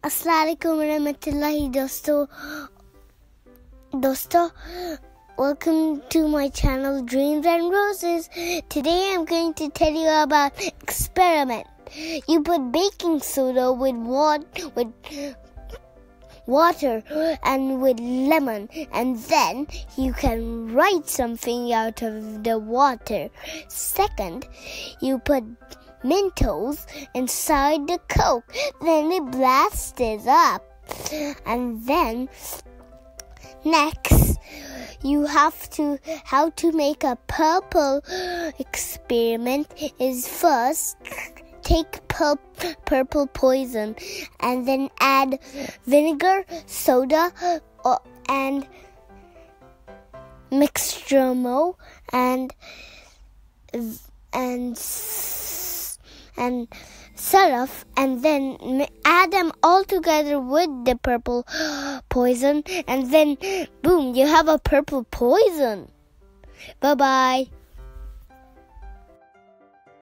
अस्सलामुअलैकुम रहमतुल्लाहि दोस्तों, welcome to my channel Dreams and Roses. Today I'm going to tell you about experiment. You put baking soda with water and with lemon, and then you can write something out of the water. Second, you put Mentos inside the Coke, then it blasts up. And then next, how to make a purple experiment is first take purple poison and then add vinegar, soda, and mixture and syrup, and then add them all together with the purple poison, and then boom, you have a purple poison. Bye-bye.